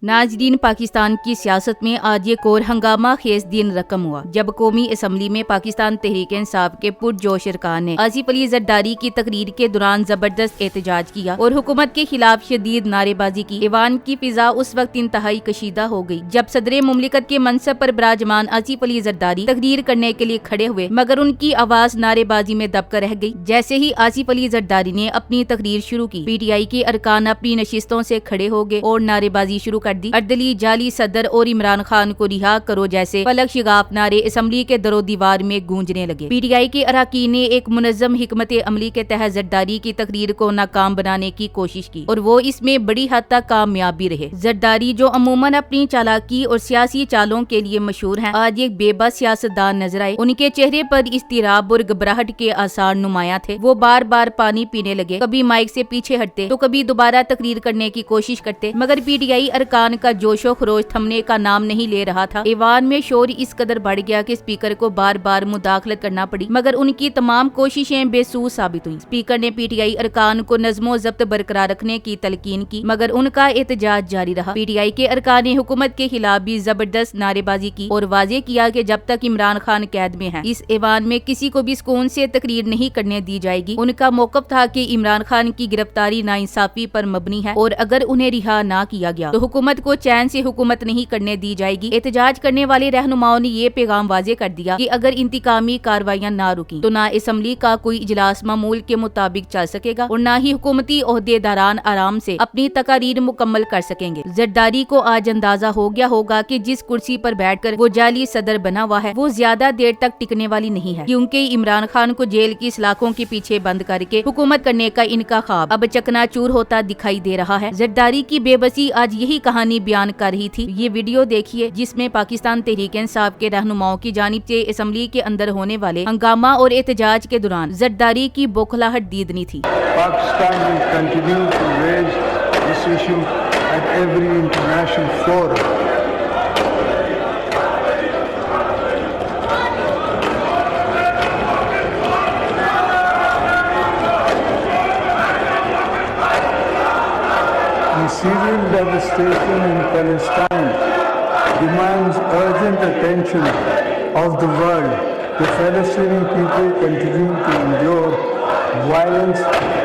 नाजरीन, पाकिस्तान की सियासत में आज एक और हंगामा खेज दिन रकम हुआ जब कौमी असम्बली में पाकिस्तान तहरीक इंसाफ के पुरजोश अरकान ने आसिफ अली जरदारी की तकरीर के दौरान जबरदस्त एहतजाज किया और हुकूमत के खिलाफ शदीद नारेबाजी की। ईवान की फिजा उस वक्त इंतहाई कशीदा हो गई जब सदर मुमलिकत के मनसब पर विराजमान आसिफ अली जरदारी तकरीर करने के लिए खड़े हुए, मगर उनकी आवाज नारेबाजी में दबकर रह गई। जैसे ही आसिफ अली जरदारी ने अपनी तकरीर शुरू की, PTI के अरकान अपनी नशिस्तों से खड़े हो गए और नारेबाजी शुरू कर दी। अर्दली, जाली सदर और इमरान खान को रिहा करो जैसे फलक शिगाफ नारे असम्बली के दरो दीवार में गूंजने लगे। PTI के अरकान ने एक मुनज़्ज़म हिकमत अमली के तहत जरदारी की तकरीर को नाकाम बनाने की कोशिश की और वो इसमें बड़ी हद तक कामयाब भी रहे। जरदारी, जो अमूमन अपनी चालाकी और सियासी चालों के लिए मशहूर हैं, आज एक बेबस सियासतदान नजर आए। उनके चेहरे पर इस्तिराब और घबराहट के आसार नुमाया थे। वो बार बार पानी पीने लगे, कभी माइक से पीछे हटते तो कभी दोबारा तकरीर करने की कोशिश करते, मगर PTI अरकान का जोशो खरोश थमने का नाम नहीं ले रहा था। ईवान में शोर इस कदर बढ़ गया कि स्पीकर को बार बार मुदाखलत करना पड़ी, मगर उनकी तमाम कोशिशें बेसू साबित हुई। स्पीकर ने PTI अरकान को नज़्मो ज़ब्त बरकरार रखने की तलकीन की, मगर उनका एहतजाज जारी रहा। PTI के अरकान ने हुकूमत के खिलाफ भी जबरदस्त नारेबाजी की और वाजे किया कि जब तक इमरान खान कैद में है, इस ईवान में किसी को भी सुकून से तकरीर नहीं करने दी जाएगी। उनका मौक़िफ़ था कि इमरान खान की गिरफ्तारी नाइंसाफी पर मबनी है और अगर उन्हें रिहा ना किया गया तो हुकूमत को चैन से हुकूमत नहीं करने दी जाएगी। एहतजाज करने वाले रहनुमाओं ने ये पैगाम वाजे कर दिया कि अगर इंतकामी कार्रवाइयां ना रुकी तो ना असम्बली का कोई इजलास मामूल के मुताबिक चल सकेगा और ना ही हुकूमती ओहदेदारान आराम से अपनी तकारीर मुकम्मल कर सकेंगे। जरदारी को आज अंदाजा हो गया होगा कि जिस कुर्सी पर बैठकर वो जाली सदर बना हुआ है, वो ज्यादा देर तक टिकने वाली नहीं है, क्योंकि इमरान खान को जेल की सलाखों के पीछे बंद करके हुकूमत करने का इनका ख्वाब अब चकनाचूर होता दिखाई दे रहा है। जरदारी की बेबसी आज यही कहानी बयान कर रही थी। ये वीडियो देखिए जिसमें पाकिस्तान तहरीक इंसाफ के रहनुमाओं की जानिब से असम्बली के अंदर होने वाले हंगामा और एहतजाज के दौरान जरदारी की बौखलाहट दीदनी थी। Pakistan will continue to raise this issue at every international forum. The Syrian devastation in Palestine demands urgent attention of the world. The Palestinian people continue to endure violence,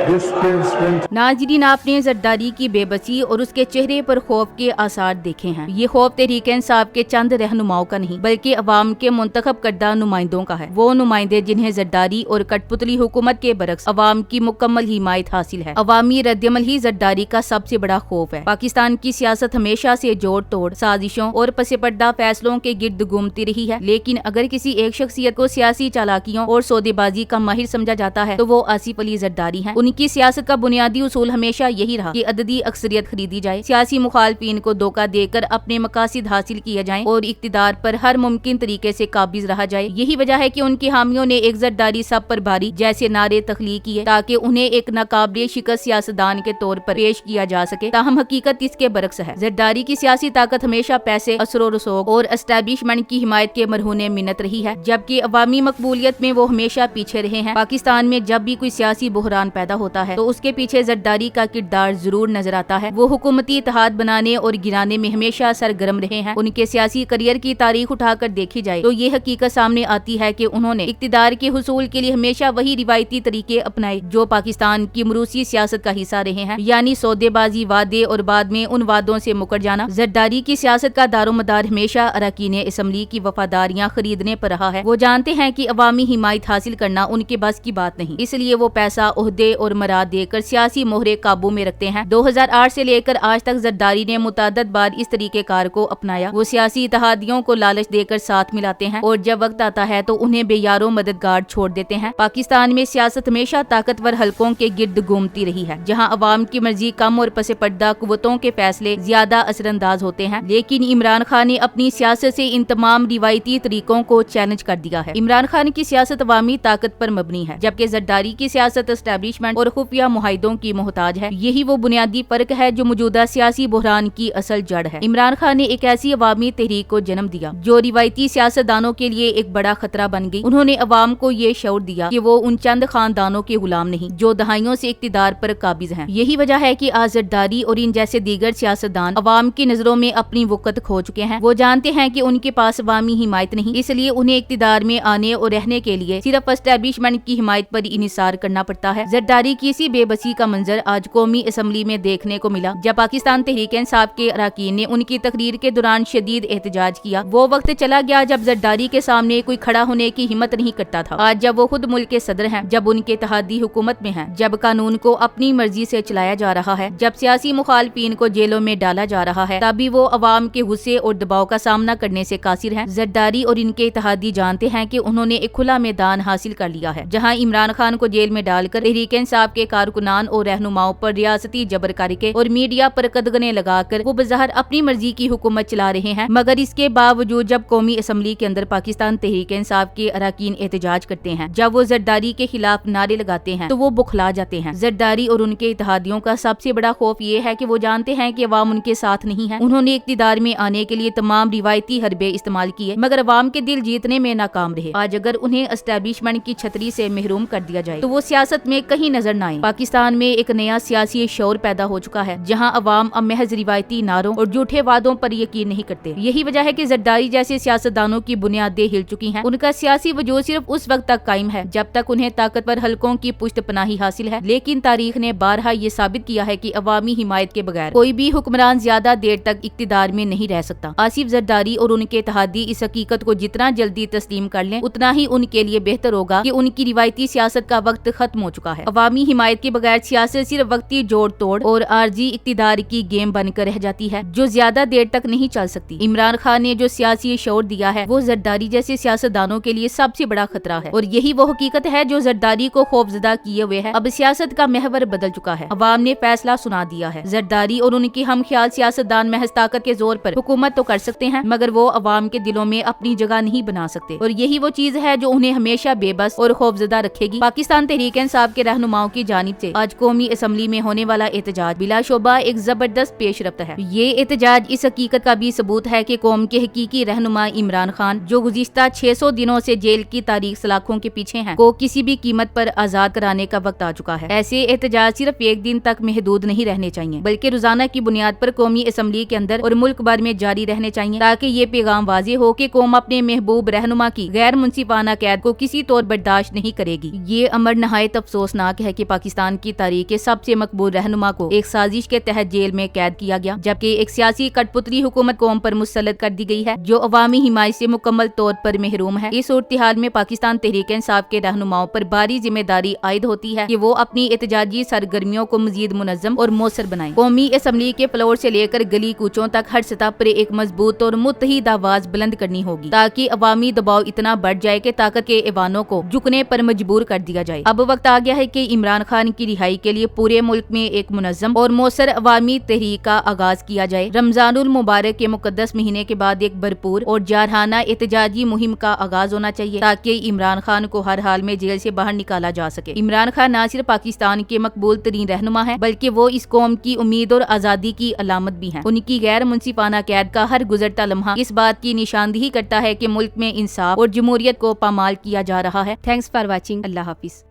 displacement. नाजरीन, आपने जरदारी की बेबसी और उसके चेहरे पर खौफ के आसार देखे हैं। ये खौफ तहरीक इंसाफ के चंद रहनुमाओं का नहीं बल्कि अवाम के मुंतखब करदा नुमाइंदों का है। वो नुमाइंदे जिन्हें जरदारी और कठपुतली हुकूमत के बरक्स अवाम की मुकम्मल हिमायत हासिल है। अवामी रद्दमल ही जरदारी का सबसे बड़ा खौफ है। पाकिस्तान की सियासत हमेशा से जोड़ तोड़ साजिशों और पसेपर्दा फैसलों के गिर्द घूमती रही है, लेकिन अगर किसी एक शख्सियत को सियासी चालाकियों और सौदेबाजी का माहिर समझा जाता है तो वो आसिफ अली जरदारी हैं। उनकी सियासत का बुनियादी उसूल हमेशा यही रहा कि अददी अक्सरियत खरीदी जाए, सियासी मुखालफीन को धोखा देकर अपने मकासिद हासिल किए जाएं और इक्तिदार पर हर मुमकिन तरीके से काबिज रहा जाए। यही वजह है कि उनके हामियों ने एक जरदारी सब पर भारी जैसे नारे तख्लीक किए ताकि उन्हें एक नाकाबिले शिकस्त सियासतदान के तौर पर पेश किया जा सके। ताहम हकीकत इसके बरक्स है। जरदारी की सियासी ताकत हमेशा पैसे, असरो रसूख और एस्टेब्लिशमेंट की हिमायत के मरहूने मिन्नत रही है, जबकि अवामी मकबूलियत में वो हमेशा पीछे रहे हैं। पाकिस्तान में जब भी कोई सियासी बुहरान पैदा होता है तो उसके पीछे जरदारी का किरदार जरूर नजर आता है। वो हुकूमती इत्तेहाद बनाने और गिराने में हमेशा सरगर्म रहे हैं। उनके सियासी करियर की तारीख उठाकर देखी जाए तो ये हकीकत सामने आती है कि उन्होंने इक्तिदार के हुसूल के लिए हमेशा वही रिवायती तरीके अपनाए जो पाकिस्तान की मरूसी सियासत का हिस्सा रहे हैं, यानी सौदेबाजी, वादे और बाद में उन वादों से मुकर जाना। जरदारी की सियासत का दारोमदार हमेशा अरकान असम्बली की वफादारियां खरीदने पर रहा है। वो जानते हैं कि अवामी हिमायत हासिल करना उनके बस की बात नहीं, इसलिए वो पैसा, ओहदे और मराद देकर सियासी मोहरे काबू में रखते हैं। 2008 से लेकर आज तक जरदारी ने मुतादद बार इस तरीकेकार को अपनाया। वो सियासी इत्तेहादियों को लालच देकर साथ मिलाते हैं और जब वक्त आता है तो उन्हें बेयारो मददगार छोड़ देते हैं। पाकिस्तान में सियासत हमेशा ताकतवर हलकों के गिर्द घूमती रही है, जहां अवाम की मर्जी कम और पसे पर्दा कुव्वतों के फैसले ज्यादा असरअंदाज होते हैं। लेकिन इमरान खान ने अपनी सियासत से इन तमाम रिवायती तरीकों को चैलेंज कर दिया है। इमरान खान की सियासत अवामी ताकत पर मबनी है, जबकि जरदारी की सियासत एस्टेब्लिशमेंट और खुफिया मुआहिदों की मोहताज है। यही वो बुनियादी फर्क है जो मौजूदा सियासी बहरान की असल जड़ है। इमरान खान ने एक ऐसी अवामी तहरीक को जन्म दिया जो रिवायती सियासतदानों के लिए एक बड़ा खतरा बन गई। उन्होंने अवाम को ये शऊर दिया कि वो उन चंद खानदानों के गुलाम नहीं जो दहाइयों से इक्तिदार पर काबिज हैं। यही वजह है कि आज जरदारी और इन जैसे दीगर सियासतदान अवाम की नजरों में अपनी वक़्त खो चुके हैं। वो जानते हैं कि उनके पास अवामी हिमायत नहीं, इसलिए उन्हें इक्तिदार में आने और रहने के लिए सिर्फ एस्टेब्लिशमेंट की हिमायत पर इनिसार करना पड़ता है। जरदारी की इसी बेबसी का मंजर आज कौमी असम्बली में देखने को मिला जब पाकिस्तान तहरीक इंसाफ के अरकान ने उनकी तकरीर के दौरान शदीद एहतजाज किया। वो वक्त चला गया जब जरदारी के सामने कोई खड़ा होने की हिम्मत नहीं करता था। आज जब वो खुद मुल्क के सदर हैं, जब उनके इत्तेहादी हुकूमत में हैं, जब कानून को अपनी मर्जी से चलाया जा रहा है, जब सियासी मुखालफीन को जेलों में डाला जा रहा है, तभी वो अवाम के गुस्से और दबाव का सामना करने से कासिर हैं। जरदारी और इनके इत्तेहादी जानते हैं कि उन्होंने एक खुला मैदान हासिल कर लिया है जहां इमरान खान को जेल में डालकर तहरीक इंसाफ के कारकुनान और रहनुमाओं पर रियासती जबर करके और मीडिया पर कदगने लगाकर वो बज़ाहिर अपनी मर्जी की हुकूमत चला रहे हैं। मगर इसके बावजूद जब कौमी असम्बली के अंदर पाकिस्तान तहरीक इंसाफ के अरकान एहतजाज करते हैं, जब वो जरदारी के खिलाफ नारे लगाते हैं, तो वो बुखला जाते हैं। जरदारी और उनके इत्तेहादियों का सबसे बड़ा खौफ ये है कि वो जानते हैं कि अवाम उनके साथ नहीं है। उन्होंने इक्तिदार में आने के लिए तमाम रिवायती हरबे इस्तेमाल किए मगर अवाम के दिल जीतने में नाकाम रहे। आज अगर उन्हें एस्टेब्लिशमेंट की छतरी से महरूम कर दिया जाए तो वो सियासत में कहीं नजर न आए। पाकिस्तान में एक नया सियासी शौर पैदा हो चुका है जहाँ अवाम अब महज रिवायती नारों और झूठे वादों पर यकीन नहीं करते। यही वजह है कि जरदारी जैसे सियासतदानों की बुनियादें हिल चुकी हैं। उनका सियासी वजूद सिर्फ उस वक्त तक कायम है जब तक उन्हें ताकतवर हलकों की पुष्ट पनाही हासिल है। लेकिन तारीख ने बारहा ये साबित किया है कि अवामी हिमायत के बगैर कोई भी हुक्मरान ज्यादा देर तक इक्तिदार में नहीं रह सकता। आसिफ जरदारी और उनके इत्तेहादी इस हकीकत को जितना जल्दी तस्लीम कर लें उतना ही उनके लिए बेहतर होगा कि उनकी रिवायती सियासत का वक्त खत्म हो चुका है। अवामी हिमायत के बगैर सियासत सिर्फ वक्ती जोड़ तोड़ और आर्जी इक्तिदार की गेम बनकर रह जाती है जो ज्यादा देर तक नहीं चल सकती। इमरान खान ने जो सियासी शौर दिया है वो जरदारी जैसे सियासतदानों के लिए सबसे बड़ा खतरा है और यही वो हकीकत है जो जरदारी को खौफजदा किए हुए है। अब सियासत का महवर बदल चुका है। अवाम ने फैसला सुना दिया है। जरदारी और उनकी हम ख्याल सियासतदान महज ताकत के जोर पर हुकूमत तो कर सकते हैं मगर वो अवाम के दिलों में अपनी जगह नहीं बना सकते और यही वो चीज है जो उन्हें हमेशा बेबस और खौफजदा रखेगी। पाकिस्तान तहरीक इंसाफ के रहनुमाओं की जानिब से आज कौमी असम्बली में होने वाला एहतजाज बिलाशुबा एक जबरदस्त पेशरफ्त है। ये एहतजाज इस हकीकत का भी सबूत है कि कौम के हकीकी रहनुमा इमरान खान जो गुज़िश्ता 600 दिनों से जेल की तारीख सलाखों के पीछे हैं, को किसी भी कीमत पर आजाद कराने का वक्त आ चुका है। ऐसे एहतजाज सिर्फ एक दिन तक महदूद नहीं रहने चाहिए बल्कि रोजाना की बुनियाद पर कौमी असम्बली के अंदर और मुल्क भर में जारी रहने चाहिए ताकि ये पैगाम वाज़ेह हो कि कौम अपने महबूब रहनुमा की गैर मुनसिफाना कैद को किसी तौर बर्दाश्त नहीं करेगी। ये अमर नहायत अफसोसनाक है कि पाकिस्तान की तारीख के सबसे मकबूल रहनुमा को एक साजिश के तहत जेल में कैद किया गया जबकि एक सियासी कठपुतली हुकूमत कौम पर मुसल्लत कर दी गई है जो अवामी हिमायत से मुकम्मल तौर पर महरूम है। इस सूरत-ए-हाल में पाकिस्तान तहरीक इंसाफ के रहनुमाओं पर भारी जिम्मेदारी आयद होती है कि वो अपनी एहतजाजी सरगर्मियों को मजीद मुनज़्ज़म और मौसर बनाएं। कौमी असम्बली के फ्लोर से लेकर गली कूचों तक हर सतह पर एक मजबूत और मुत्तहिद आवाज बुलंद करनी होगी ताकि अवामी दबाव इतना बढ़ जाए कि ताकत के ऐवानों को झुकने पर मजबूर कर दिया जाए। अब वक्त आ गया है कि इमरान खान की रिहाई के लिए पूरे मुल्क में एक मुनज़्ज़म और मौसर अवामी तहरीक का आगाज किया जाए। रमजानुल मुबारक के मुकद्दस महीने के बाद एक भरपूर और जारहाना एहतजाजी मुहिम का आगाज होना चाहिए ताकि इमरान खान को हर हाल में जेल से बाहर निकाला जा सके। इमरान खान न सिर्फ पाकिस्तान के मकबूल तरीन रहनुमा है बल्कि वो इस कौम की उम्मीद और आजादी की अलामत भी है। उनकी गैर मुनसिफाना कैद का हर गुजरता लम्हा इस बात की निशानदेही करता है कि मुल्क में इंसाफ और जमहूरियत को पामाल किया जा रहा है। Thanks for watching. Allah Hafiz.